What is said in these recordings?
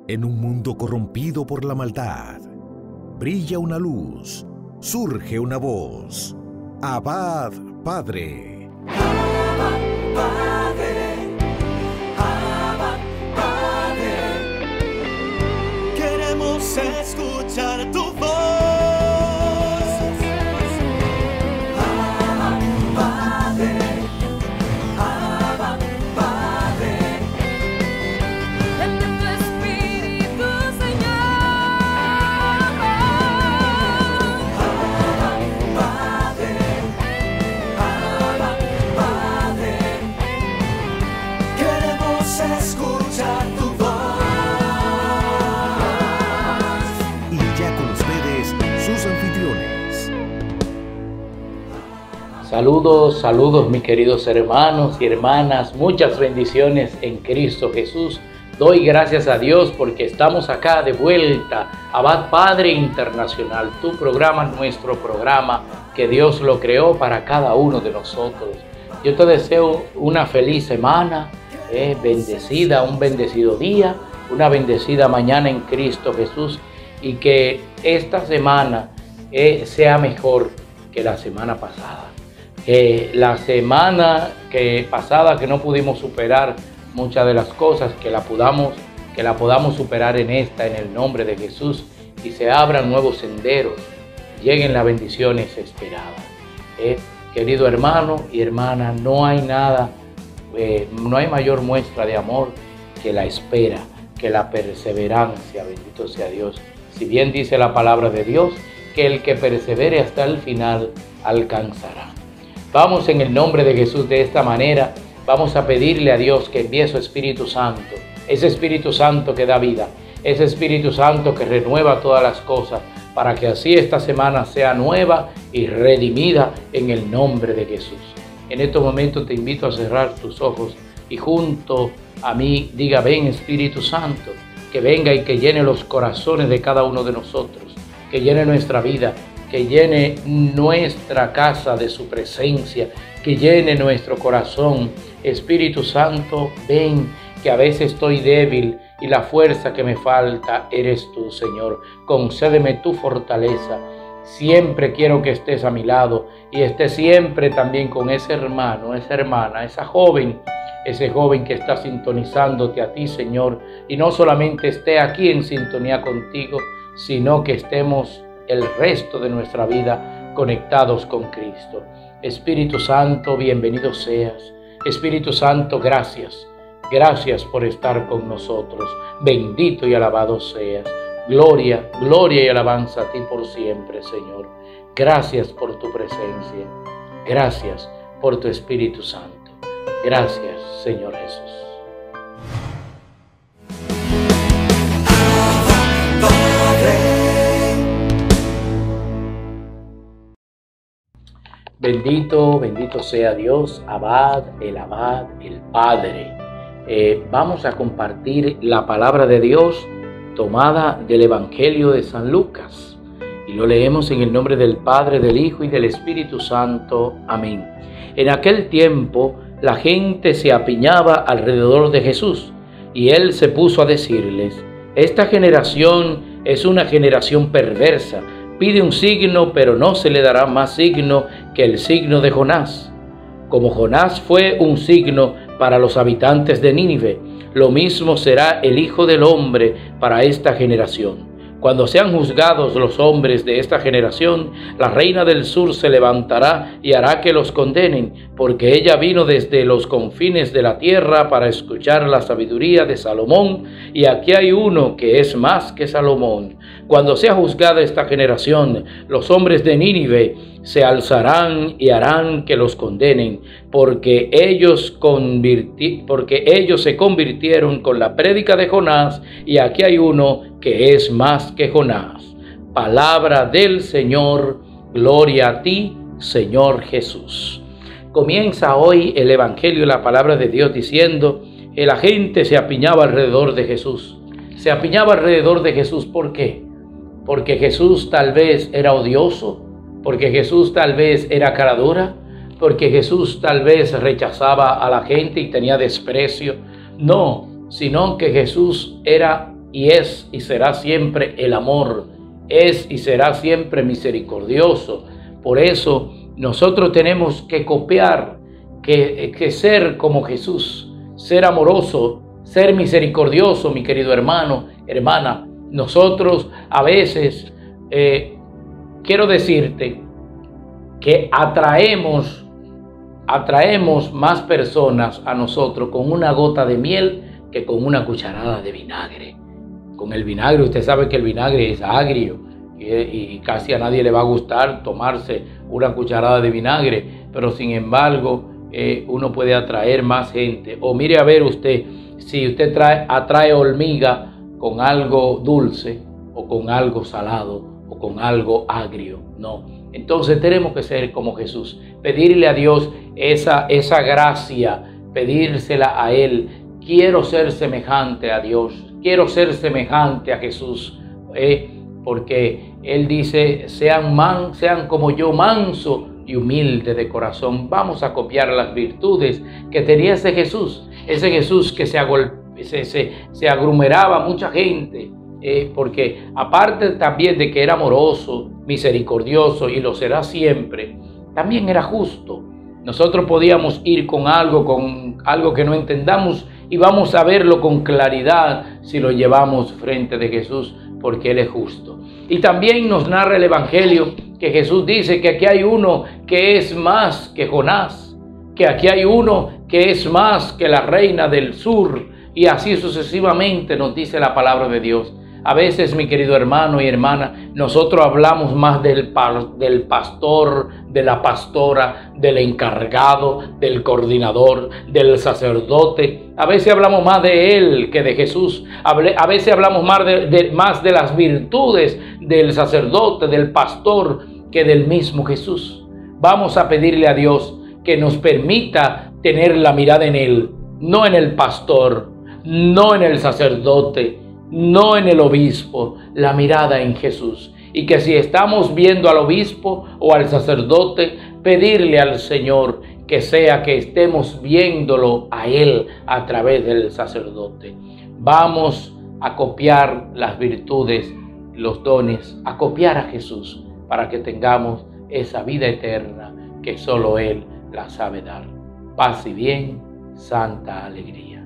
En un mundo corrompido por la maldad, brilla una luz, surge una voz. Abad, Padre. Abba, Padre. Abba, Padre. Queremos escuchar tu voz. Abba, Padre. Abba, Padre. Vente tu Espíritu, Señor. Abba, Padre. Abba, Padre. Queremos escuchar tu voz. Y ya con ustedes, sus anfitriones. Saludos, saludos mis queridos hermanos y hermanas, muchas bendiciones en Cristo Jesús. Doy gracias a Dios porque estamos acá de vuelta, Abad Padre Internacional, tu programa, nuestro programa, que Dios lo creó para cada uno de nosotros. Yo te deseo una feliz semana, bendecida, un bendecido día, una bendecida mañana en Cristo Jesús, y que esta semana sea mejor que la semana pasada. La semana pasada que no pudimos superar muchas de las cosas, que la podamos superar en el nombre de Jesús, y se abran nuevos senderos, lleguen las bendiciones esperadas. Querido hermano y hermana, no hay mayor muestra de amor que la espera, que la perseverancia, bendito sea Dios. Si bien dice la palabra de Dios, que el que persevere hasta el final alcanzará. Vamos en el nombre de Jesús de esta manera, vamos a pedirle a Dios que envíe su Espíritu Santo, ese Espíritu Santo que da vida, ese Espíritu Santo que renueva todas las cosas, para que así esta semana sea nueva y redimida en el nombre de Jesús. En estos momentos te invito a cerrar tus ojos y junto a mí diga: ven Espíritu Santo, que venga y que llene los corazones de cada uno de nosotros, que llene nuestra vida, que llene nuestra casa de su presencia, que llene nuestro corazón. Espíritu Santo, ven, que a veces estoy débil y la fuerza que me falta eres tú, Señor. Concédeme tu fortaleza. Siempre quiero que estés a mi lado y estés siempre también con ese hermano, esa hermana, ese joven que está sintonizándote a ti, Señor. Y no solamente esté aquí en sintonía contigo, sino que estemos el resto de nuestra vida conectados con Cristo. Espíritu Santo, bienvenido seas. Espíritu Santo, gracias. Gracias por estar con nosotros. Bendito y alabado seas. Gloria, gloria y alabanza a ti por siempre, Señor. Gracias por tu presencia. Gracias por tu Espíritu Santo. Gracias, Señor Jesús. Bendito, bendito sea Dios, Abad, el Padre. Vamos a compartir la palabra de Dios tomada del Evangelio de San Lucas. Y lo leemos en el nombre del Padre, del Hijo y del Espíritu Santo. Amén. En aquel tiempo la gente se apiñaba alrededor de Jesús, y él se puso a decirles: esta generación es una generación perversa. Pide un signo, pero no se le dará más signo que el signo de Jonás. Como Jonás fue un signo para los habitantes de Nínive, lo mismo será el Hijo del Hombre para esta generación. Cuando sean juzgados los hombres de esta generación, la reina del sur se levantará y hará que los condenen, porque ella vino desde los confines de la tierra para escuchar la sabiduría de Salomón, y aquí hay uno que es más que Salomón. Cuando sea juzgada esta generación, los hombres de Nínive se alzarán y harán que los condenen, porque ellos se convirtieron con la prédica de Jonás, y aquí hay uno que es más que Jonás. Palabra del Señor, gloria a ti, Señor Jesús. Comienza hoy el Evangelio, la palabra de Dios, diciendo que la gente se apiñaba alrededor de Jesús. Se apiñaba alrededor de Jesús, ¿por qué? Porque Jesús tal vez era odioso, porque Jesús tal vez era cara dura, porque Jesús tal vez rechazaba a la gente y tenía desprecio. No, sino que Jesús era y es y será siempre el amor, es y será siempre misericordioso. Por eso nosotros tenemos que copiar, que ser como Jesús, ser amoroso, ser misericordioso, mi querido hermano, hermana. Nosotros a veces, quiero decirte que atraemos más personas a nosotros con una gota de miel que con una cucharada de vinagre. Con el vinagre, usted sabe que el vinagre es agrio y casi a nadie le va a gustar tomarse una cucharada de vinagre, pero sin embargo uno puede atraer más gente. O mire a ver usted, si usted atrae hormiga con algo dulce o con algo salado o con algo agrio, no. Entonces tenemos que ser como Jesús, pedirle a Dios esa gracia, pedírsela a Él. Quiero ser semejante a Dios, quiero ser semejante a Jesús, porque Él dice, sean como yo, manso y humilde de corazón. Vamos a copiar las virtudes que tenía ese Jesús que se aglomeraba mucha gente, porque aparte también de que era amoroso, misericordioso, y lo será siempre, también era justo. Nosotros podíamos ir con algo que no entendamos y vamos a verlo con claridad si lo llevamos frente de Jesús, porque Él es justo. Y también nos narra el Evangelio que Jesús dice que aquí hay uno que es más que Jonás, que aquí hay uno que es más que la reina del sur, y así sucesivamente nos dice la palabra de Dios. A veces, mi querido hermano y hermana, nosotros hablamos más del pastor, de la pastora, del encargado, del coordinador, del sacerdote. A veces hablamos más de él que de Jesús. A veces hablamos más de las virtudes del sacerdote, del pastor, que del mismo Jesús. Vamos a pedirle a Dios que nos permita tener la mirada en Él, no en el pastor, no en el sacerdote, no en el obispo, la mirada en Jesús. Y que si estamos viendo al obispo o al sacerdote, pedirle al Señor que sea que estemos viéndolo a Él a través del sacerdote. Vamos a copiar las virtudes, los dones, a copiar a Jesús para que tengamos esa vida eterna que solo Él la sabe dar. Paz y bien, santa alegría.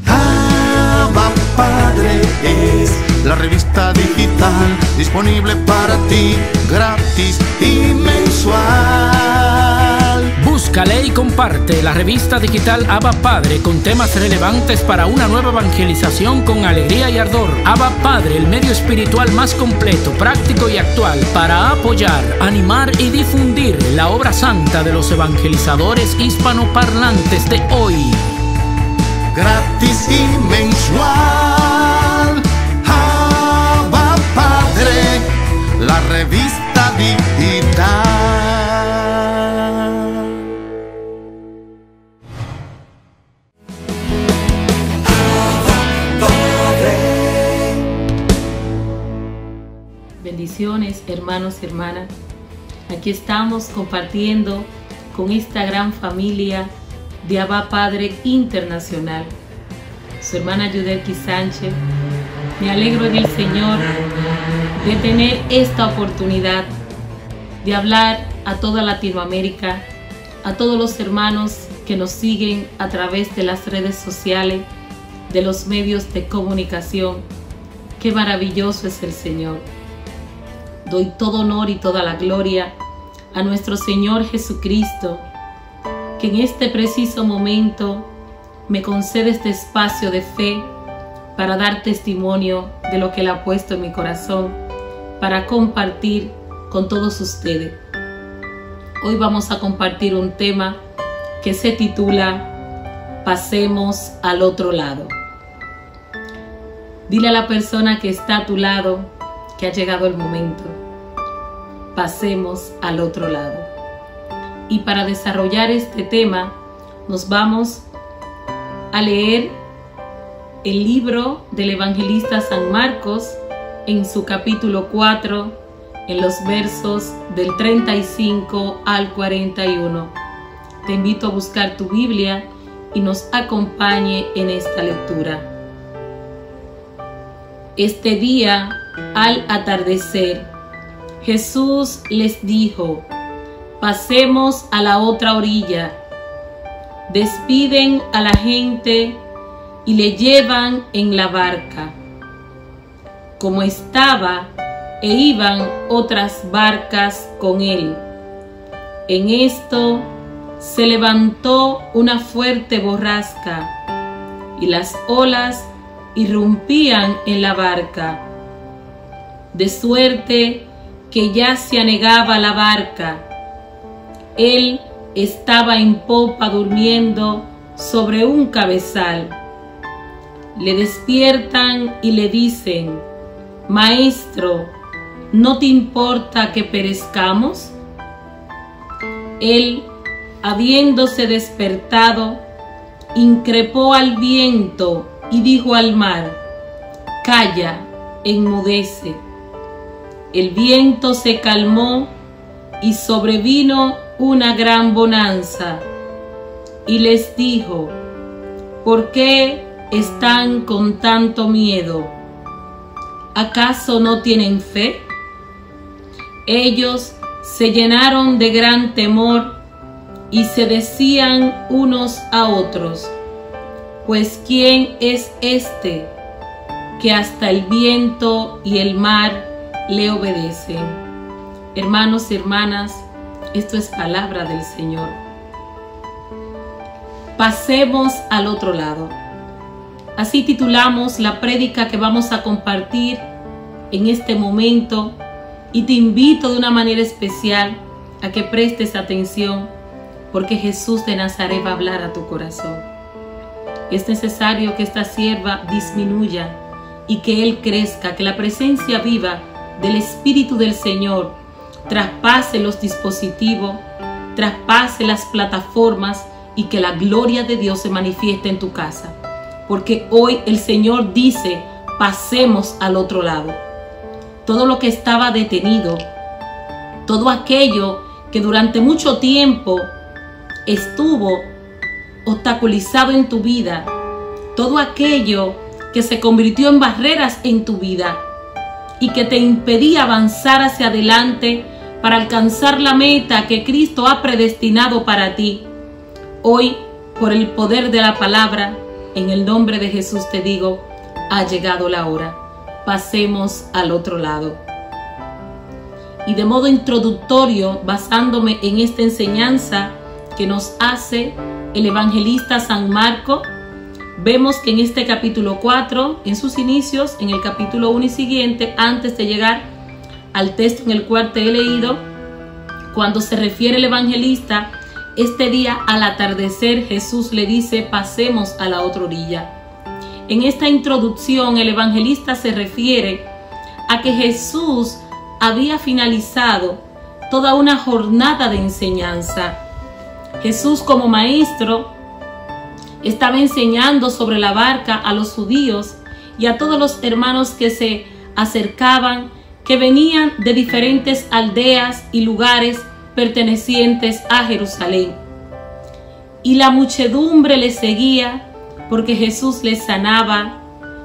Abba Padre es la revista digital disponible para ti, gratis y mensual. Búscale y comparte la revista digital Abba Padre con temas relevantes para una nueva evangelización con alegría y ardor. Abba Padre, el medio espiritual más completo, práctico y actual para apoyar, animar y difundir la obra santa de los evangelizadores hispanoparlantes de hoy. Gratis y mensual. Abba Padre, la revista digital. Bendiciones, hermanos y hermanas. Aquí estamos compartiendo con esta gran familia de Abba Padre Internacional. Su hermana Yudelki Sánchez. Me alegro en el Señor de tener esta oportunidad de hablar a toda Latinoamérica, a todos los hermanos que nos siguen a través de las redes sociales, de los medios de comunicación. Qué maravilloso es el Señor. Doy todo honor y toda la gloria a nuestro Señor Jesucristo, que en este preciso momento me concede este espacio de fe para dar testimonio de lo que Él ha puesto en mi corazón, para compartir con todos ustedes. Hoy vamos a compartir un tema que se titula Pasemos al otro lado. Dile a la persona que está a tu lado que ha llegado el momento. Pasemos al otro lado. Y para desarrollar este tema nos vamos a leer el libro del evangelista San Marcos en su capítulo 4, en los versos del 35 al 41. Te invito a buscar tu Biblia y nos acompañe en esta lectura. Este día, al atardecer, Jesús les dijo: pasemos a la otra orilla. Despiden a la gente y le llevan en la barca, como estaba, e iban otras barcas con él. En esto se levantó una fuerte borrasca, y las olas irrumpían en la barca, de suerte que ya se anegaba la barca. Él estaba en popa durmiendo sobre un cabezal. Le despiertan y le dicen: Maestro, ¿no te importa que perezcamos? Él, habiéndose despertado, increpó al viento y dijo al mar: Calla, enmudece. El viento se calmó y sobrevino una gran bonanza. Y les dijo: ¿por qué están con tanto miedo? ¿Acaso no tienen fe? Ellos se llenaron de gran temor y se decían unos a otros: pues ¿quién es este que hasta el viento y el mar le obedecen? Hermanos y hermanas, esto es palabra del Señor. Pasemos al otro lado. Así titulamos la prédica que vamos a compartir en este momento, y te invito de una manera especial a que prestes atención, porque Jesús de Nazaret va a hablar a tu corazón. Es necesario que esta sierva disminuya y que Él crezca, que la presencia viva del Espíritu del Señor traspase los dispositivos, traspase las plataformas, y que la gloria de Dios se manifieste en tu casa. Porque hoy el Señor dice: pasemos al otro lado. Todo lo que estaba detenido, todo aquello que durante mucho tiempo estuvo obstaculizado en tu vida, todo aquello que se convirtió en barreras en tu vida y que te impedía avanzar hacia adelante para alcanzar la meta que Cristo ha predestinado para ti. Hoy, por el poder de la palabra, en el nombre de Jesús te digo: ha llegado la hora. Pasemos al otro lado. Y de modo introductorio, basándome en esta enseñanza que nos hace el evangelista San Marco, vemos que en este capítulo 4, en sus inicios, en el capítulo 1 y siguiente, antes de llegar al texto en el cual te he leído, cuando se refiere el evangelista, este día al atardecer Jesús le dice: pasemos a la otra orilla. En esta introducción el evangelista se refiere a que Jesús había finalizado toda una jornada de enseñanza. Jesús, como maestro, estaba enseñando sobre la barca a los judíos y a todos los hermanos que se acercaban, que venían de diferentes aldeas y lugares pertenecientes a Jerusalén. Y la muchedumbre les seguía porque Jesús les sanaba,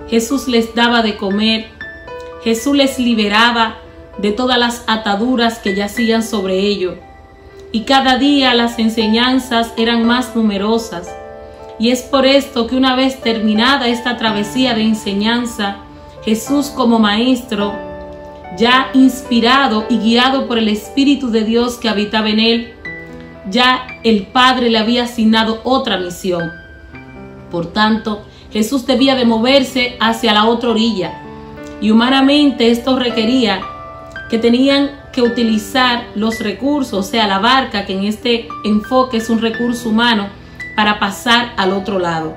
Jesús les daba de comer, Jesús les liberaba de todas las ataduras que yacían sobre ellos. Y cada día las enseñanzas eran más numerosas. Y es por esto que una vez terminada esta travesía de enseñanza, Jesús, como maestro, ya inspirado y guiado por el Espíritu de Dios que habitaba en él, ya el Padre le había asignado otra misión. Por tanto, Jesús debía de moverse hacia la otra orilla, y humanamente esto requería que tenían que utilizar los recursos, o sea, la barca, que en este enfoque es un recurso humano, para pasar al otro lado.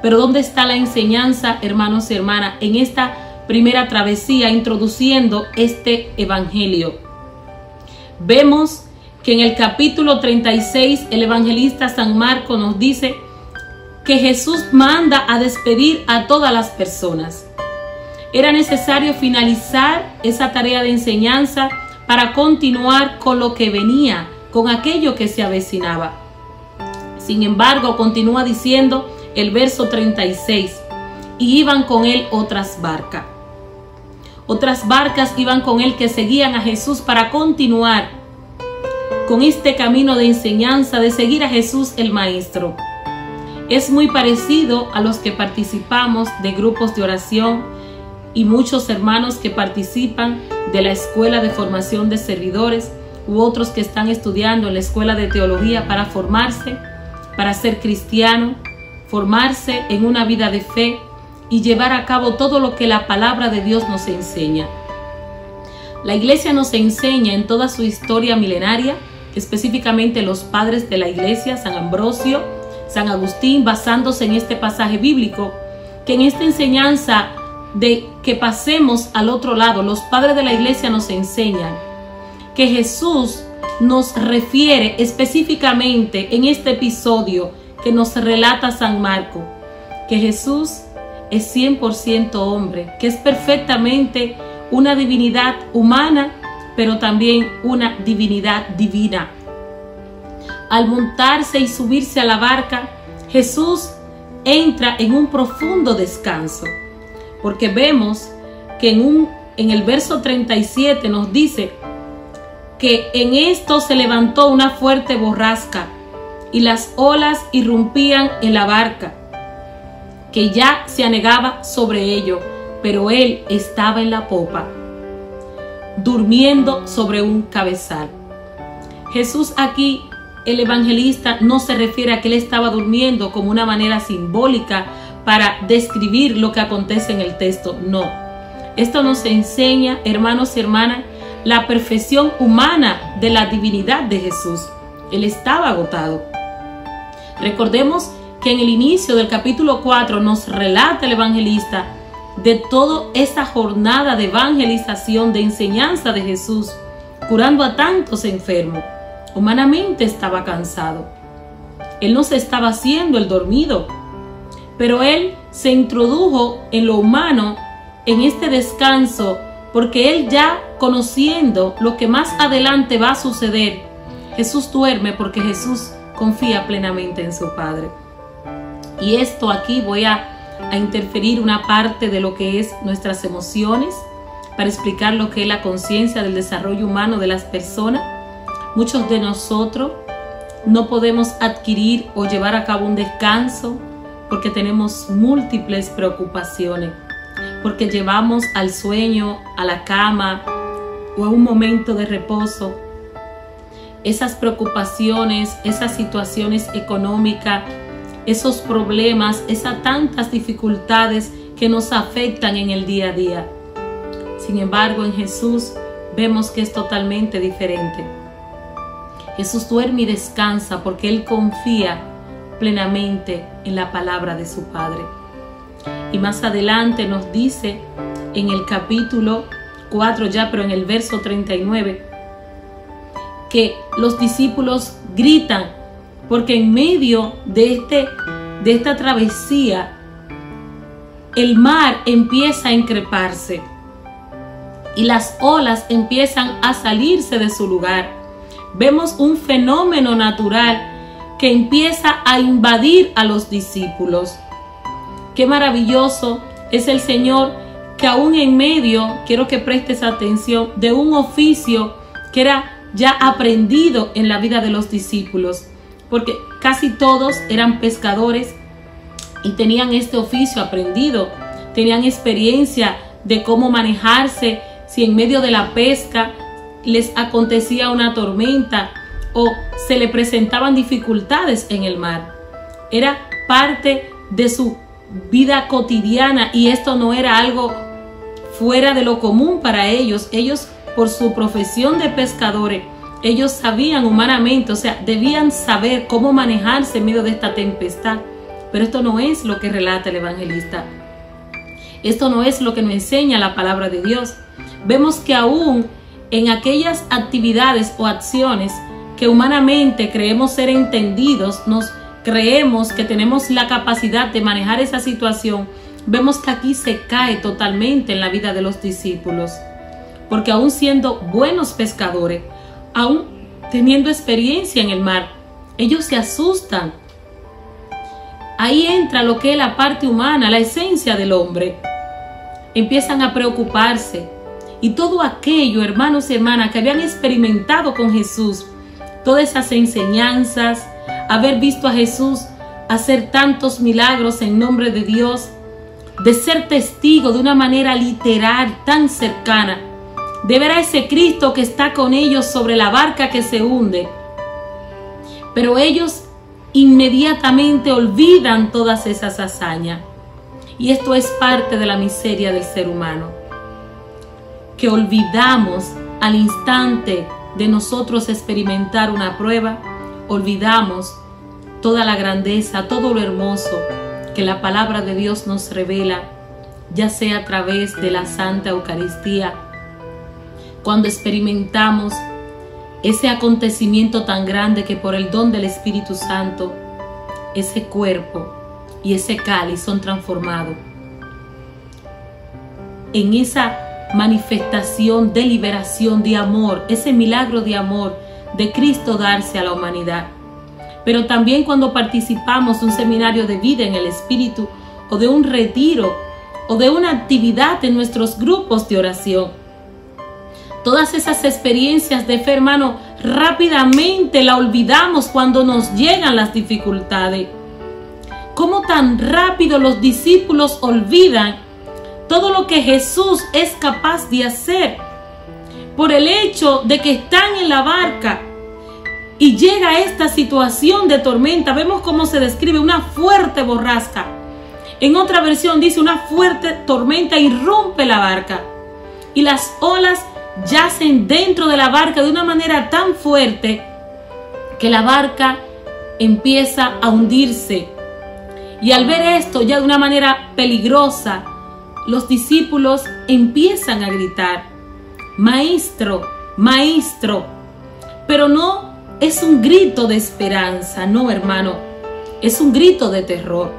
Pero ¿dónde está la enseñanza, hermanos y hermanas, en esta primera travesía introduciendo este evangelio? Vemos que en el capítulo 36 el evangelista San Marco nos dice que Jesús manda a despedir a todas las personas. Era necesario finalizar esa tarea de enseñanza para continuar con lo que venía, con aquello que se avecinaba. Sin embargo, continúa diciendo el verso 36, y iban con él otras barcas. Otras barcas iban con él que seguían a Jesús para continuar con este camino de enseñanza, de seguir a Jesús el Maestro. Es muy parecido a los que participamos de grupos de oración y muchos hermanos que participan de la escuela de formación de servidores u otros que están estudiando en la escuela de teología para formarse, para ser cristiano, formarse en una vida de fe y llevar a cabo todo lo que la palabra de Dios nos enseña. La iglesia nos enseña en toda su historia milenaria, específicamente los padres de la iglesia, San Ambrosio, San Agustín, basándose en este pasaje bíblico, que en esta enseñanza de que pasemos al otro lado, los padres de la iglesia nos enseñan que Jesús nos refiere específicamente en este episodio que nos relata San Marco, que Jesús es 100% hombre, que es perfectamente una divinidad humana, pero también una divinidad divina. Al montarse y subirse a la barca, Jesús entra en un profundo descanso, porque vemos que en el verso 37 nos dice que en esto se levantó una fuerte borrasca y las olas irrumpían en la barca, que ya se anegaba sobre ello, pero él estaba en la popa, durmiendo sobre un cabezal. Jesús aquí, el evangelista, no se refiere a que él estaba durmiendo como una manera simbólica para describir lo que acontece en el texto, no. Esto nos enseña, hermanos y hermanas, la perfección humana de la divinidad de Jesús. Él estaba agotado. Recordemos que en el inicio del capítulo 4 nos relata el evangelista de toda esa jornada de evangelización, de enseñanza de Jesús, curando a tantos enfermos. Humanamente estaba cansado. Él no se estaba haciendo el dormido, pero él se introdujo en lo humano en este descanso, porque él ya conociendo lo que más adelante va a suceder, Jesús duerme porque Jesús confía plenamente en su Padre. Y esto aquí voy a interferir una parte de lo que es nuestras emociones para explicar lo que es la conciencia del desarrollo humano de las personas. Muchos de nosotros no podemos adquirir o llevar a cabo un descanso porque tenemos múltiples preocupaciones, porque llevamos al sueño, a la cama o a un momento de reposo esas preocupaciones, esas situaciones económicas, esos problemas, esas tantas dificultades que nos afectan en el día a día. Sin embargo, en Jesús vemos que es totalmente diferente. Jesús duerme y descansa porque Él confía plenamente en la palabra de su Padre. Y más adelante nos dice en el capítulo 4 ya, pero en el verso 39, que los discípulos gritan porque en medio de esta travesía el mar empieza a increparse y las olas empiezan a salirse de su lugar. Vemos un fenómeno natural que empieza a invadir a los discípulos. Qué maravilloso es el Señor, que aún en medio, quiero que prestes atención, de un oficio que era ya aprendido en la vida de los discípulos, porque casi todos eran pescadores y tenían este oficio aprendido, tenían experiencia de cómo manejarse si en medio de la pesca les acontecía una tormenta o se le presentaban dificultades en el mar. Era parte de su vida cotidiana y esto no era algo fuera de lo común para ellos. Ellos, por su profesión de pescadores, ellos sabían humanamente, o sea, debían saber cómo manejarse en medio de esta tempestad. Pero esto no es lo que relata el evangelista. Esto no es lo que nos enseña la palabra de Dios. Vemos que aún en aquellas actividades o acciones que humanamente creemos ser entendidos, nos creemos que tenemos la capacidad de manejar esa situación, vemos que aquí se cae totalmente en la vida de los discípulos. porque aún siendo buenos pescadores, aún teniendo experiencia en el mar, ellos se asustan. Ahí entra lo que es la parte humana, la esencia del hombre. Empiezan a preocuparse. Y todo aquello, hermanos y hermanas, que habían experimentado con Jesús, todas esas enseñanzas, haber visto a Jesús hacer tantos milagros en nombre de Dios, de ser testigo de una manera literal tan cercana, de ver a ese Cristo que está con ellos sobre la barca que se hunde. Pero ellos inmediatamente olvidan todas esas hazañas. Y esto es parte de la miseria del ser humano, que olvidamos al instante de nosotros experimentar una prueba, olvidamos toda la grandeza, todo lo hermoso que la palabra de Dios nos revela, ya sea a través de la Santa Eucaristía, cuando experimentamos ese acontecimiento tan grande que por el don del Espíritu Santo, ese cuerpo y ese cáliz son transformados en esa manifestación de liberación, de amor, ese milagro de amor de Cristo darse a la humanidad. Pero también cuando participamos de un seminario de vida en el Espíritu, o de un retiro, o de una actividad en nuestros grupos de oración, todas esas experiencias de fe, hermano, rápidamente la olvidamos cuando nos llegan las dificultades. ¿Cómo tan rápido los discípulos olvidan todo lo que Jesús es capaz de hacer por el hecho de que están en la barca y llega esta situación de tormenta? Vemos cómo se describe una fuerte borrasca. En otra versión dice una fuerte tormenta irrumpe la barca y las olas yacen dentro de la barca de una manera tan fuerte que la barca empieza a hundirse. Y al ver esto ya de una manera peligrosa, los discípulos empiezan a gritar: Maestro, Maestro. Pero no es un grito de esperanza, no, hermano, es un grito de terror.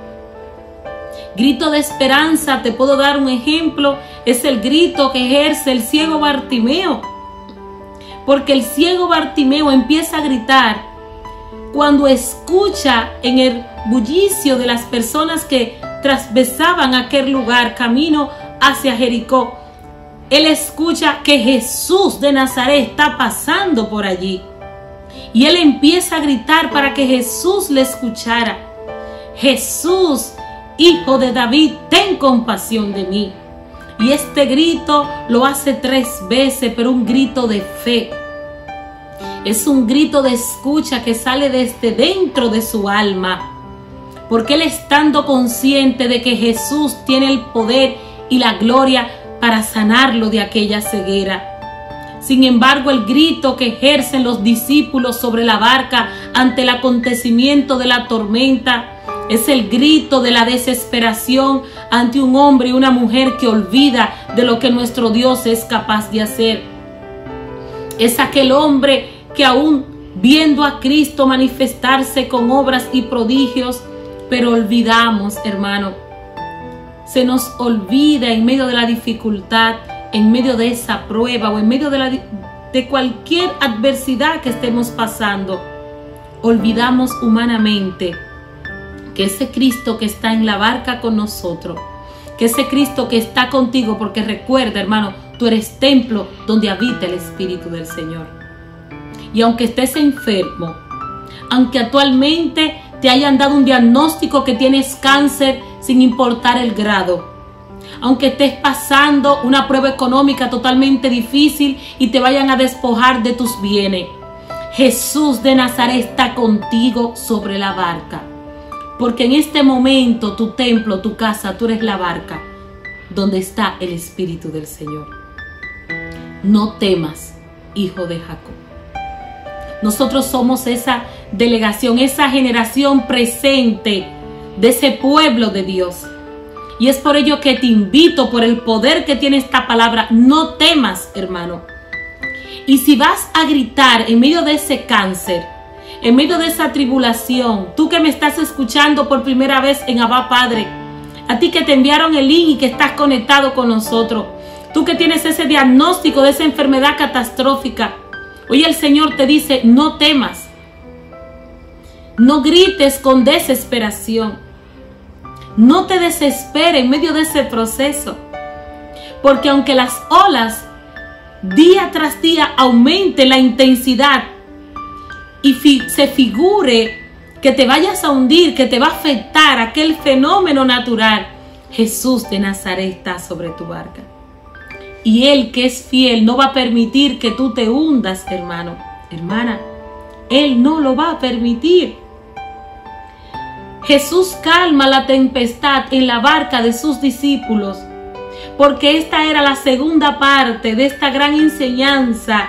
Grito de esperanza, te puedo dar un ejemplo, es el grito que ejerce el ciego Bartimeo. Porque el ciego Bartimeo empieza a gritar cuando escucha en el bullicio de las personas que trasvasaban aquel lugar, camino hacia Jericó. Él escucha que Jesús de Nazaret está pasando por allí. Y él empieza a gritar para que Jesús le escuchara: Jesús, Hijo de David, ten compasión de mí. Y este grito lo hace 3 veces, pero un grito de fe. Es un grito de escucha que sale desde dentro de su alma. Porque él, estando consciente de que Jesús tiene el poder y la gloria para sanarlo de aquella ceguera. Sin embargo, el grito que ejercen los discípulos sobre la barca ante el acontecimiento de la tormenta es el grito de la desesperación ante un hombre y una mujer que olvida de lo que nuestro Dios es capaz de hacer. Es aquel hombre que aún viendo a Cristo manifestarse con obras y prodigios, pero olvidamos, hermano, se nos olvida en medio de la dificultad, en medio de esa prueba o en medio de cualquier adversidad que estemos pasando, olvidamos humanamente que ese Cristo que está en la barca con nosotros, que ese Cristo que está contigo, porque recuerda, hermano, tú eres templo donde habita el Espíritu del Señor. Y aunque estés enfermo, aunque actualmente te hayan dado un diagnóstico que tienes cáncer sin importar el grado, aunque estés pasando una prueba económica totalmente difícil y te vayan a despojar de tus bienes, Jesús de Nazaret está contigo sobre la barca. Porque en este momento tu templo, tu casa, tú eres la barca donde está el Espíritu del Señor. No temas, hijo de Jacob. Nosotros somos esa delegación, esa generación presente de ese pueblo de Dios. Y es por ello que te invito, por el poder que tiene esta palabra, no temas, hermano. Y si vas a gritar en medio de ese cáncer, en medio de esa tribulación, tú que me estás escuchando por primera vez en Abba Padre, a ti que te enviaron el link y que estás conectado con nosotros, Tú que tienes ese diagnóstico de esa enfermedad catastrófica, hoy el Señor te dice, no temas. No grites con desesperación. No te desesperes en medio de ese proceso. Porque aunque las olas día tras día aumenten la intensidad y se figure que te vayas a hundir, que te va a afectar aquel fenómeno natural, Jesús de Nazaret está sobre tu barca. Y Él, que es fiel, no va a permitir que tú te hundas, hermano, hermana. Él no lo va a permitir. Jesús calma la tempestad en la barca de sus discípulos, porque esta era la segunda parte de esta gran enseñanza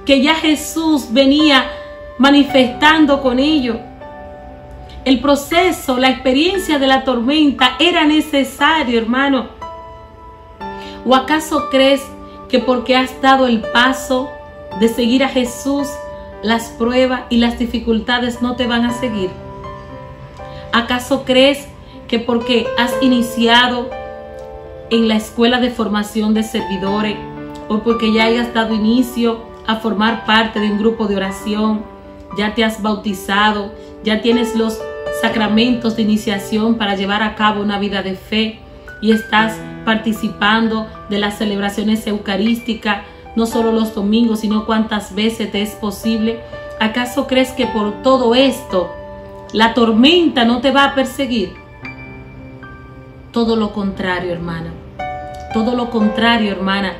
que ya Jesús venía manifestando con ellos. El proceso, la experiencia de la tormenta era necesario, hermano. ¿O acaso crees que porque has dado el paso de seguir a Jesús, las pruebas y las dificultades no te van a seguir? ¿Acaso crees que porque has iniciado en la escuela de formación de servidores o porque ya hayas dado inicio a formar parte de un grupo de oración, ya te has bautizado, ya tienes los sacramentos de iniciación para llevar a cabo una vida de fe y estás participando de las celebraciones eucarísticas, no solo los domingos, sino cuantas veces te es posible? ¿Acaso crees que por todo esto la tormenta no te va a perseguir? Todo lo contrario, hermana. Todo lo contrario, hermana.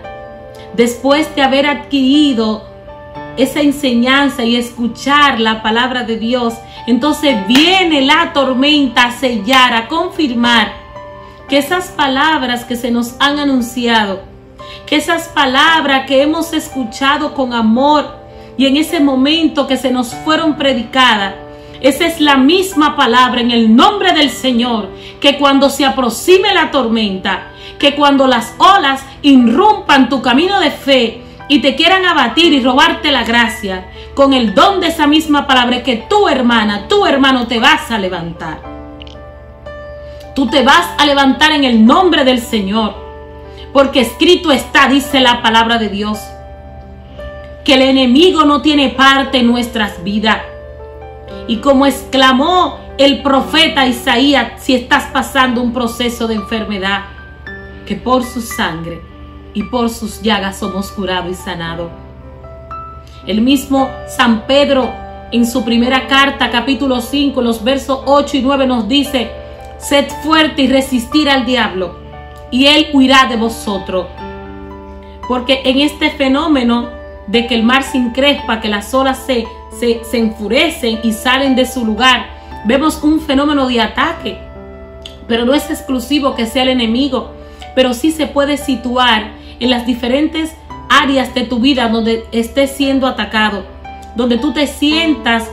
Después de haber adquirido esa enseñanza y escuchar la palabra de Dios, entonces viene la tormenta a sellar, a confirmar que esas palabras que se nos han anunciado, que esas palabras que hemos escuchado con amor y en ese momento que se nos fueron predicadas, esa es la misma palabra en el nombre del Señor, que cuando se aproxime la tormenta, que cuando las olas irrumpan tu camino de fe y te quieran abatir y robarte la gracia, con el don de esa misma palabra, que tu hermana, tu hermano te vas a levantar. Tú te vas a levantar en el nombre del Señor, porque escrito está, dice la palabra de Dios, que el enemigo no tiene parte en nuestras vidas. Y como exclamó el profeta Isaías, si estás pasando un proceso de enfermedad, que por su sangre y por sus llagas somos curados y sanados. El mismo San Pedro en su primera carta, capítulo 5, los versos 8 y 9 nos dice: sed fuerte y resistir al diablo, y él huirá de vosotros. Porque en este fenómeno de que el mar se encrespa, que las olas se enfurecen y salen de su lugar, vemos un fenómeno de ataque. Pero no es exclusivo que sea el enemigo, pero sí se puede situar en las diferentes áreas de tu vida donde estés siendo atacado, donde tú te sientas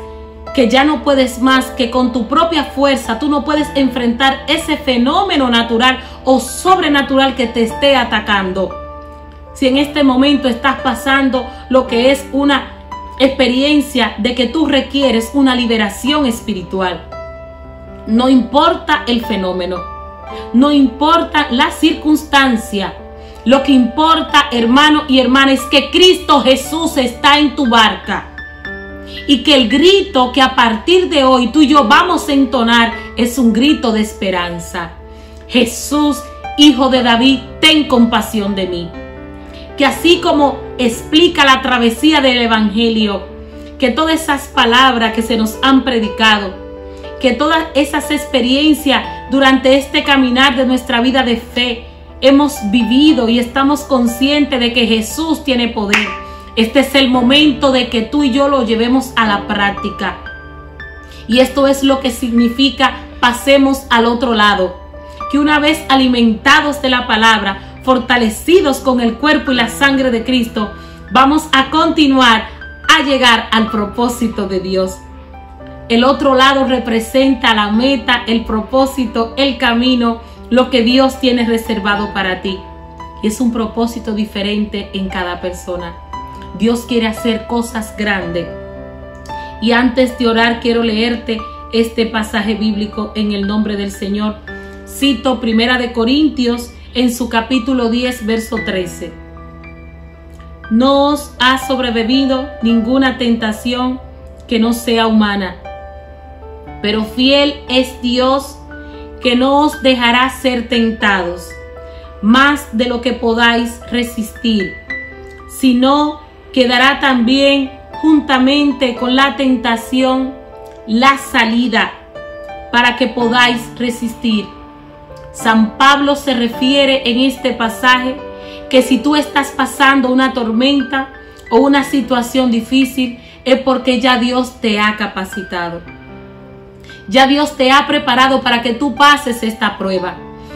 que ya no puedes más, que con tu propia fuerza tú no puedes enfrentar ese fenómeno natural o sobrenatural que te esté atacando. Si en este momento estás pasando lo que es una experiencia de que tú requieres una liberación espiritual, no importa el fenómeno, no importa la circunstancia, lo que importa, hermano y hermana, es que Cristo Jesús está en tu barca. Y que el grito que a partir de hoy tú y yo vamos a entonar es un grito de esperanza. Jesús, Hijo de David, ten compasión de mí. Que así como explica la travesía del Evangelio, que todas esas palabras que se nos han predicado, que todas esas experiencias durante este caminar de nuestra vida de fe hemos vivido y estamos conscientes de que Jesús tiene poder. Este es el momento de que tú y yo lo llevemos a la práctica. Y esto es lo que significa pasemos al otro lado. Que una vez alimentados de la palabra, fortalecidos con el cuerpo y la sangre de Cristo, vamos a continuar a llegar al propósito de Dios. El otro lado representa la meta, el propósito, el camino, lo que Dios tiene reservado para ti. Y es un propósito diferente en cada persona. Dios quiere hacer cosas grandes. Y antes de orar quiero leerte este pasaje bíblico en el nombre del Señor. Cito 1 Corintios, en su capítulo 10, verso 13. No os ha sobrevivido ninguna tentación que no sea humana, pero fiel es Dios, que no os dejará ser tentados más de lo que podáis resistir, sino que dará también juntamente con la tentación la salida para que podáis resistir. San Pablo se refiere en este pasaje que si tú estás pasando una tormenta o una situación difícil, es porque ya Dios te ha capacitado. Ya Dios te ha preparado para que tú pases esta prueba.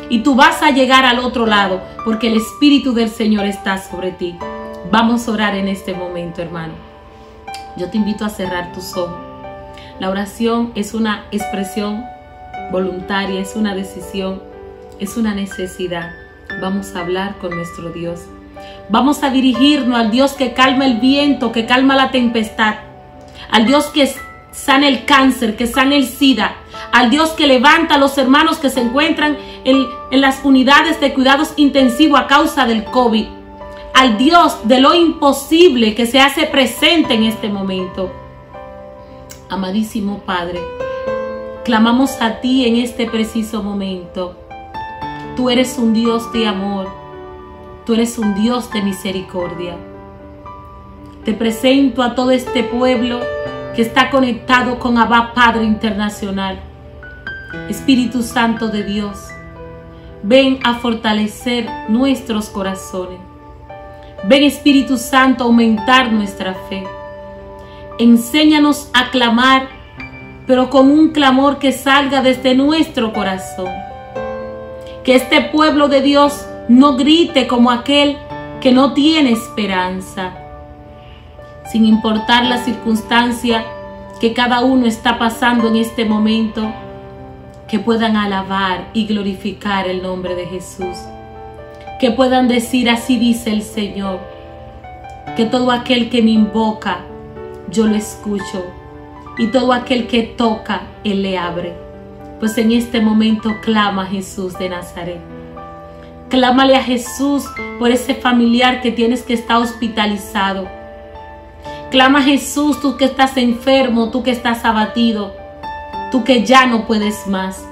Y tú vas a llegar al otro lado porque el Espíritu del Señor está sobre ti. Vamos a orar en este momento, hermano. Yo te invito a cerrar tus ojos. La oración es una expresión voluntaria, es una decisión, es una necesidad. Vamos a hablar con nuestro Dios. Vamos a dirigirnos al Dios que calma el viento, que calma la tempestad. Al Dios que sana el cáncer, que sana el SIDA. Al Dios que levanta a los hermanos que se encuentran en las unidades de cuidados intensivos a causa del COVID. Al Dios de lo imposible que se hace presente en este momento. Amadísimo Padre, clamamos a ti en este preciso momento. Tú eres un Dios de amor. Tú eres un Dios de misericordia. Te presento a todo este pueblo que está conectado con Abba Padre Internacional. Espíritu Santo de Dios, ven a fortalecer nuestros corazones. Ven, Espíritu Santo, a aumentar nuestra fe. Enséñanos a clamar, pero con un clamor que salga desde nuestro corazón. Que este pueblo de Dios no grite como aquel que no tiene esperanza. Sin importar la circunstancia que cada uno está pasando en este momento, que puedan alabar y glorificar el nombre de Jesús. Que puedan decir: así dice el Señor, que todo aquel que me invoca, yo lo escucho, y todo aquel que toca, Él le abre. Pues en este momento clama a Jesús de Nazaret. Clámale a Jesús por ese familiar que tienes que estar hospitalizado. Clama a Jesús, tú que estás enfermo, tú que estás abatido, tú que ya no puedes más.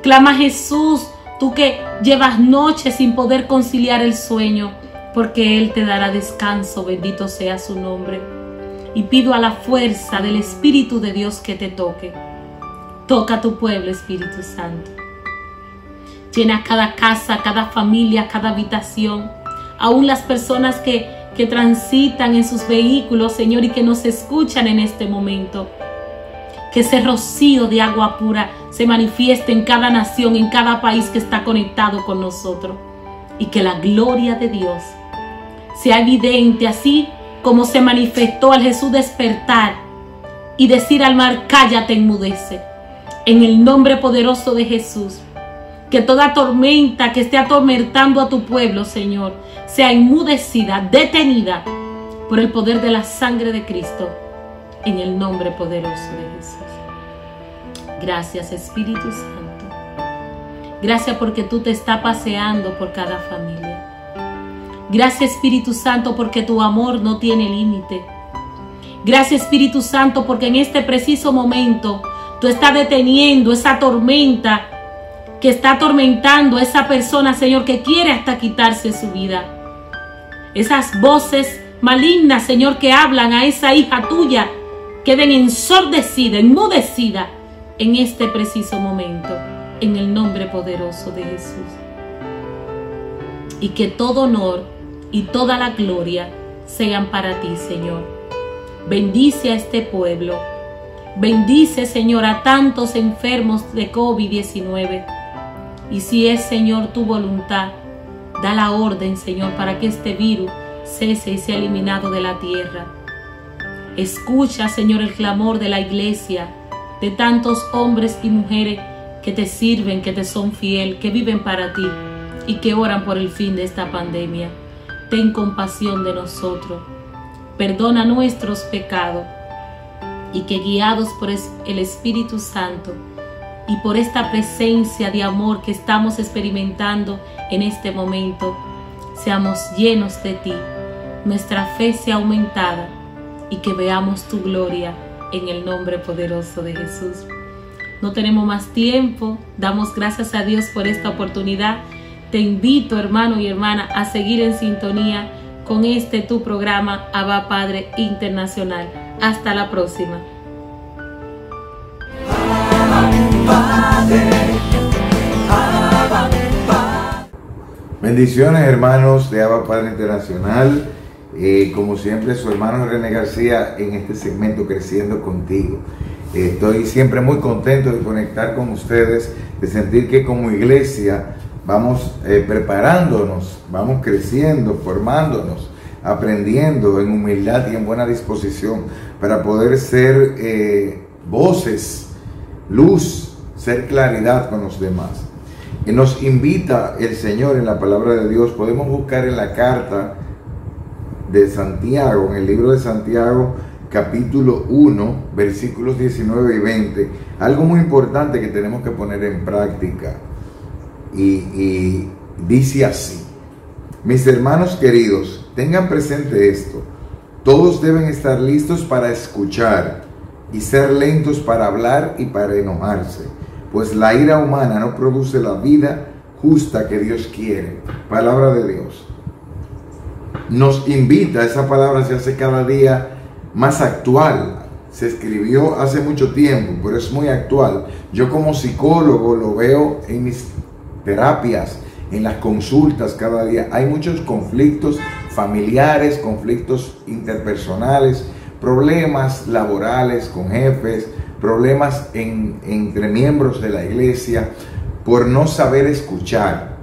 Clama a Jesús, tú que llevas noches sin poder conciliar el sueño, porque Él te dará descanso, bendito sea su nombre. Y pido a la fuerza del Espíritu de Dios que te toque. Toca a tu pueblo, Espíritu Santo. Llena cada casa, cada familia, cada habitación. Aún las personas que transitan en sus vehículos, Señor, y que nos escuchan en este momento. Que ese rocío de agua pura se manifieste en cada nación, en cada país que está conectado con nosotros. Y que la gloria de Dios sea evidente, así como se manifestó al Jesús despertar y decir al mar: cállate, enmudece. En el nombre poderoso de Jesús, que toda tormenta que esté atormentando a tu pueblo, Señor, sea enmudecida, detenida por el poder de la sangre de Cristo, en el nombre poderoso de Jesús. Gracias, Espíritu Santo. Gracias porque tú te estás paseando por cada familia. Gracias, Espíritu Santo, porque tu amor no tiene límite. Gracias, Espíritu Santo, porque en este preciso momento tú estás deteniendo esa tormenta que está atormentando a esa persona, Señor, que quiere hasta quitarse su vida. Esas voces malignas, Señor, que hablan a esa hija tuya, queden ensordecidas, enmudecidas en este preciso momento, en el nombre poderoso de Jesús. Y que todo honor y toda la gloria sean para ti, Señor. Bendice a este pueblo. Bendice, Señor, a tantos enfermos de COVID-19. Y si es, Señor, tu voluntad, da la orden, Señor, para que este virus cese y sea eliminado de la tierra. Escucha, Señor, el clamor de la iglesia, de tantos hombres y mujeres que te sirven, que te son fiel, que viven para ti y que oran por el fin de esta pandemia. Ten compasión de nosotros. Perdona nuestros pecados y que guiados por el Espíritu Santo y por esta presencia de amor que estamos experimentando en este momento, seamos llenos de ti, nuestra fe sea aumentada y que veamos tu gloria en el nombre poderoso de Jesús. No tenemos más tiempo, damos gracias a Dios por esta oportunidad. Te invito, hermano y hermana, a seguir en sintonía con tu programa Abba Padre Internacional. Hasta la próxima. Bendiciones, hermanos de Abba Padre Internacional. Como siempre, su hermano René García en este segmento Creciendo Contigo. Estoy siempre muy contento de conectar con ustedes, de sentir que como iglesia vamos preparándonos, vamos creciendo, formándonos, aprendiendo en humildad y en buena disposición para poder ser voces, luz, ser claridad con los demás. Y nos invita el Señor en la palabra de Dios. Podemos buscar en la carta de Santiago, en el libro de Santiago, capítulo 1, versículos 19 y 20, algo muy importante que tenemos que poner en práctica. Y dice así: mis hermanos queridos, tengan presente esto. Todos deben estar listos para escuchar y ser lentos para hablar y para enojarse, pues la ira humana no produce la vida justa que Dios quiere. Palabra de Dios. Nos invita, esa palabra se hace cada día más actual. Se escribió hace mucho tiempo, pero es muy actual. Yo como psicólogo lo veo en mis terapias, en las consultas cada día. Hay muchos conflictos familiares, conflictos interpersonales, problemas laborales con jefes, problemas entre miembros de la iglesia, por no saber escuchar,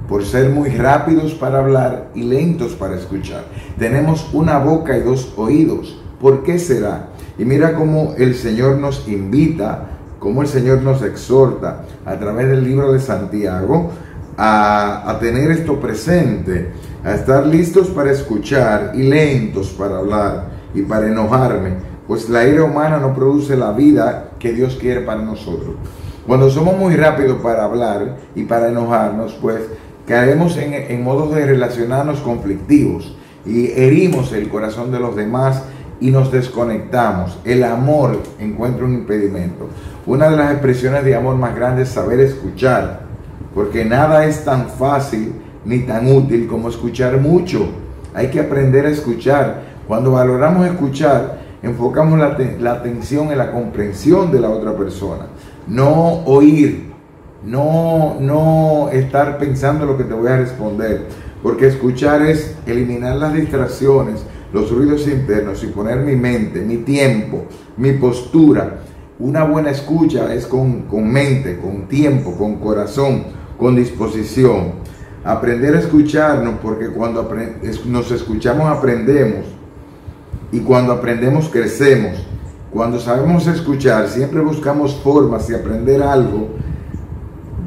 por ser muy rápidos para hablar y lentos para escuchar. Tenemos una boca y dos oídos. ¿Por qué será? Y mira cómo el Señor nos invita, cómo el Señor nos exhorta a través del libro de Santiago a tener esto presente, a estar listos para escuchar y lentos para hablar y para enojarme, pues la ira humana no produce la vida que Dios quiere para nosotros. Cuando somos muy rápidos para hablar y para enojarnos, pues caemos en modos de relacionarnos conflictivos y herimos el corazón de los demás y nos desconectamos. El amor encuentra un impedimento. Una de las expresiones de amor más grandes es saber escuchar, porque nada es tan fácil ni tan útil como escuchar mucho. Hay que aprender a escuchar. Cuando valoramos escuchar, enfocamos la atención en la comprensión de la otra persona, no oír, no estar pensando lo que te voy a responder, porque escuchar es eliminar las distracciones, los ruidos internos y poner mi mente, mi tiempo, mi postura. Una buena escucha es con mente, con tiempo, con corazón, con disposición. Aprender a escucharnos, porque cuando nos escuchamos aprendemos, y cuando aprendemos crecemos. Cuando sabemos escuchar, siempre buscamos formas de aprender algo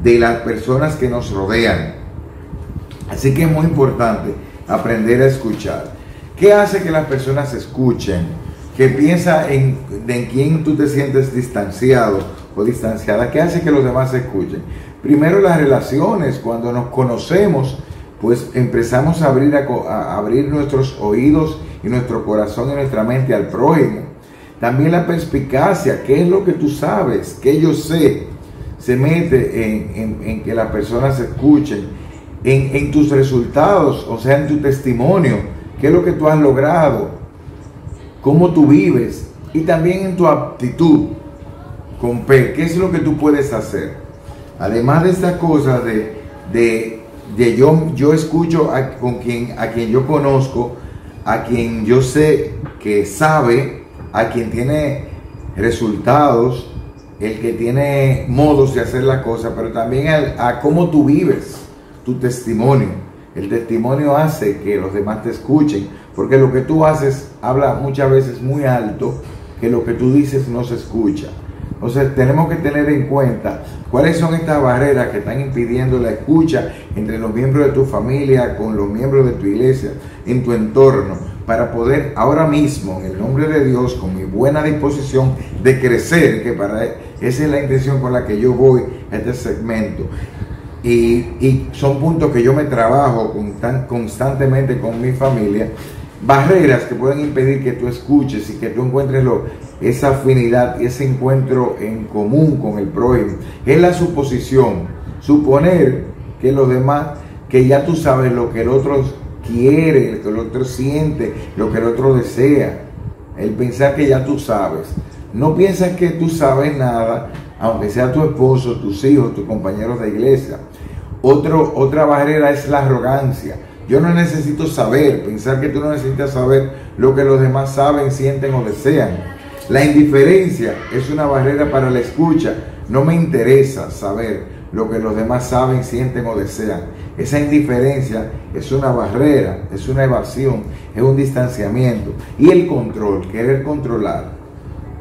de las personas que nos rodean. Así que es muy importante aprender a escuchar. ¿Qué hace que las personas escuchen? Que piensa en quién tú te sientes distanciado o distanciada. ¿Qué hace que los demás escuchen? Primero, las relaciones. Cuando nos conocemos, pues empezamos a abrir nuestros oídos y nuestro corazón y nuestra mente al prójimo. También la perspicacia. ¿Qué es lo que tú sabes? ¿Qué yo sé? Se mete en que las personas escuchen. En tus resultados, o sea, en tu testimonio. ¿Qué es lo que tú has logrado? ¿Cómo tú vives? Y también en tu aptitud con P. ¿Qué es lo que tú puedes hacer? Además de estas cosas yo escucho a quien yo conozco, a quien yo sé que sabe, a quien tiene resultados, el que tiene modos de hacer la cosa, pero también a cómo tú vives, tu testimonio. El testimonio hace que los demás te escuchen, porque lo que tú haces habla muchas veces muy alto, que lo que tú dices no se escucha. Entonces tenemos que tener en cuenta cuáles son estas barreras que están impidiendo la escucha entre los miembros de tu familia, con los miembros de tu iglesia, en tu entorno, para poder ahora mismo, en el nombre de Dios, con mi buena disposición de crecer, que esa es la intención con la que yo voy a este segmento. Y son puntos que yo me trabajo constantemente con mi familia, barreras que pueden impedir que tú escuches y que tú encuentres esa afinidad y ese encuentro en común con el prójimo. Es la suposición, suponer que los demás, que ya tú sabes lo que el otro quiere, lo que el otro siente, lo que el otro desea. El pensar que ya tú sabes. No piensas que tú sabes nada, aunque sea tu esposo, tus hijos, tus compañeros de iglesia. Otra barrera es la arrogancia. Yo no necesito saber, pensar que tú no necesitas saber lo que los demás saben, sienten o desean. La indiferencia es una barrera para la escucha. No me interesa saber lo que los demás saben, sienten o desean. Esa indiferencia es una barrera, es una evasión, es un distanciamiento. Y el control, querer controlar.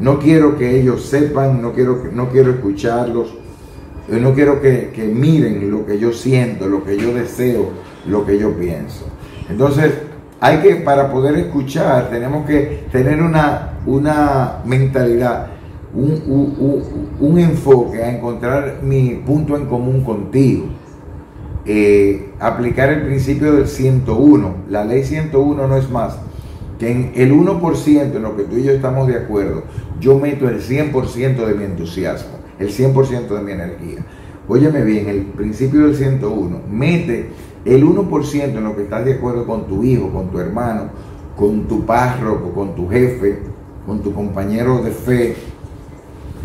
No quiero que ellos sepan, no quiero escucharlos, no quiero que miren lo que yo siento, lo que yo deseo, lo que yo pienso. Entonces, para poder escuchar, tenemos que tener una mentalidad, un enfoque a encontrar mi punto en común contigo. Aplicar el principio del 101. La ley 101 no es más que en el 1% en lo que tú y yo estamos de acuerdo, yo meto el 100% de mi entusiasmo, el 100% de mi energía. Óyeme bien, el principio del 101, mete el 1% en lo que estás de acuerdo con tu hijo, con tu hermano, con tu párroco, con tu jefe, con tu compañero de fe,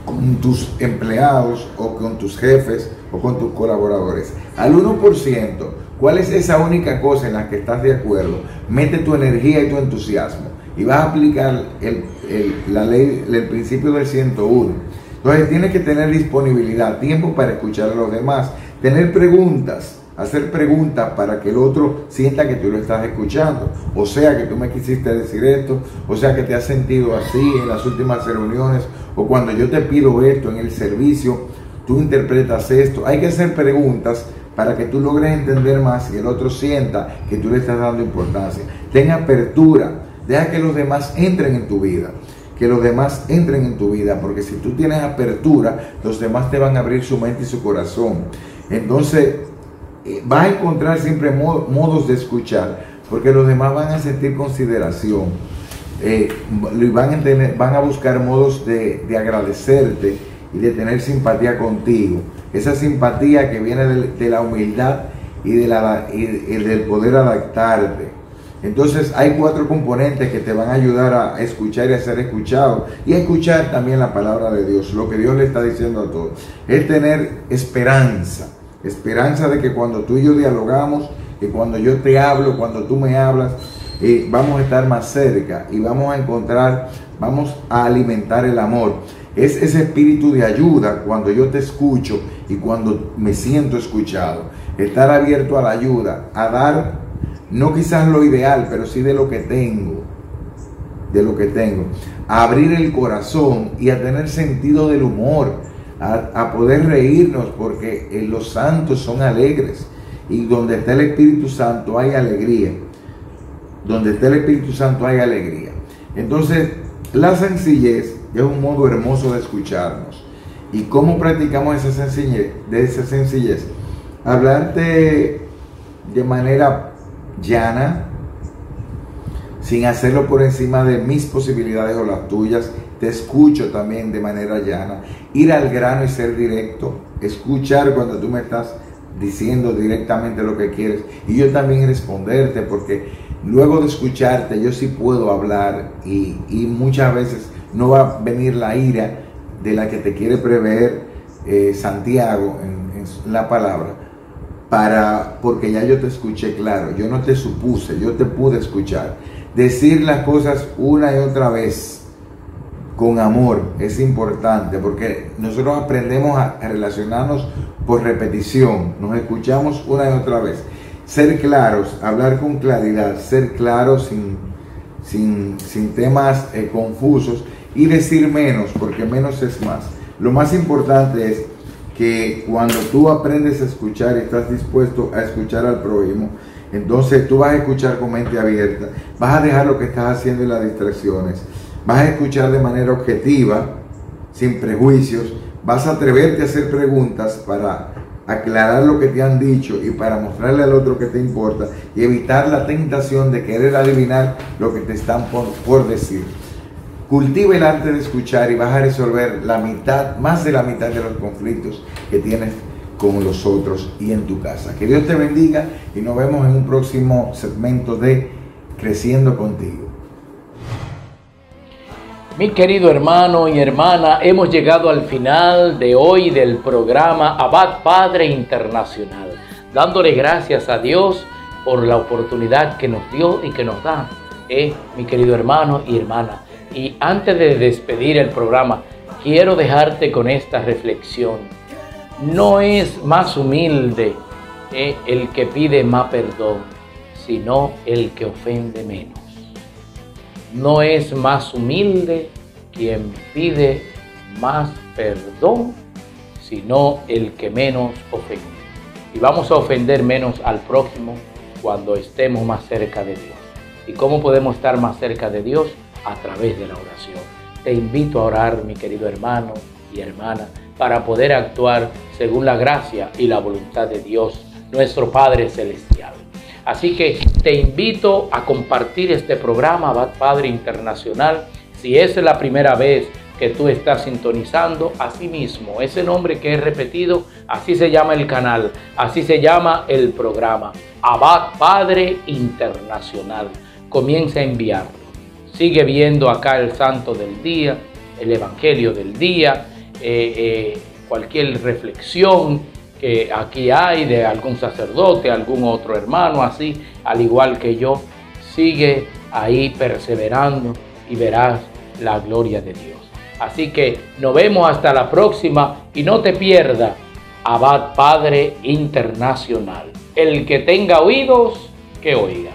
con tus empleados o con tus jefes o con tus colaboradores. Al 1%, ¿cuál es esa única cosa en la que estás de acuerdo? Mete tu energía y tu entusiasmo y vas a aplicar la ley, el principio del 101. Entonces tienes que tener disponibilidad, tiempo para escuchar a los demás, tener preguntas, hacer preguntas para que el otro sienta que tú lo estás escuchando. O sea, que tú me quisiste decir esto, o sea, que te has sentido así en las últimas reuniones, o cuando yo te pido esto en el servicio, tú interpretas esto. Hay que hacer preguntas para que tú logres entender más y el otro sienta que tú le estás dando importancia. Ten apertura, deja que los demás entren en tu vida. Que los demás entren en tu vida, porque si tú tienes apertura, los demás te van a abrir su mente y su corazón. Entonces, vas a encontrar siempre modos de escuchar, porque los demás van a sentir consideración, van a buscar modos de agradecerte y de tener simpatía contigo. Esa simpatía que viene de la humildad y del poder adaptarte. Entonces hay 4 componentes que te van a ayudar a escuchar y a ser escuchado y a escuchar también la palabra de Dios, lo que Dios le está diciendo a todos. Es tener esperanza de que cuando tú y yo dialogamos, que cuando yo te hablo, cuando tú me hablas, vamos a estar más cerca y vamos a alimentar el amor. Es ese espíritu de ayuda cuando yo te escucho y cuando me siento escuchado. Estar abierto a la ayuda, a dar, no quizás lo ideal, pero sí de lo que tengo, a abrir el corazón y a tener sentido del humor, a poder reírnos, porque los santos son alegres y donde está el Espíritu Santo hay alegría. Donde está el Espíritu Santo hay alegría. Entonces, la sencillez es un modo hermoso de escucharnos. ¿Y cómo practicamos esa sencillez? Hablarte de manera llana, sin hacerlo por encima de mis posibilidades o las tuyas. Te escucho también de manera llana, ir al grano y ser directo, escuchar cuando tú me estás diciendo directamente lo que quieres y yo también responderte, porque luego de escucharte yo sí puedo hablar y muchas veces no va a venir la ira de la que te quiere prever Santiago en la palabra, porque ya yo te escuché claro, yo no te supuse, yo te pude escuchar. Decir las cosas una y otra vez con amor es importante, porque nosotros aprendemos a relacionarnos por repetición, nos escuchamos una y otra vez. Ser claros, hablar con claridad, ser claros sin temas confusos y decir menos, porque menos es más. Lo más importante es que cuando tú aprendes a escuchar y estás dispuesto a escuchar al prójimo, Entonces tú vas a escuchar con mente abierta, vas a dejar lo que estás haciendo y las distracciones, vas a escuchar de manera objetiva, sin prejuicios, vas a atreverte a hacer preguntas para aclarar lo que te han dicho y para mostrarle al otro que te importa y evitar la tentación de querer adivinar lo que te están por decir. Cultiva el arte de escuchar y vas a resolver la mitad, más de la mitad de los conflictos que tienes con los otros y en tu casa. Que Dios te bendiga y nos vemos en un próximo segmento de Creciendo Contigo. Mi querido hermano y hermana, hemos llegado al final de hoy del programa Abad Padre Internacional, dándole gracias a Dios por la oportunidad que nos dio y que nos da, mi querido hermano y hermana. Y antes de despedir el programa, quiero dejarte con esta reflexión. No es más humilde el que pide más perdón, sino el que ofende menos. No es más humilde quien pide más perdón, sino el que menos ofende. Y vamos a ofender menos al prójimo cuando estemos más cerca de Dios. ¿Y cómo podemos estar más cerca de Dios? A través de la oración. Te invito a orar, mi querido hermano y hermana, para poder actuar según la gracia y la voluntad de Dios, nuestro Padre Celestial. Así que te invito a compartir este programa, Abad Padre Internacional. Si es la primera vez que tú estás sintonizando, así mismo, ese nombre que he repetido, así se llama el canal, así se llama el programa, Abad Padre Internacional. Comienza a enviarlo. Sigue viendo acá el Santo del Día, el Evangelio del Día, cualquier reflexión que aquí hay de algún sacerdote, algún otro hermano, así, al igual que yo, sigue ahí perseverando y verás la gloria de Dios. Así que nos vemos hasta la próxima y no te pierdas Abad Padre Internacional. El que tenga oídos, que oiga.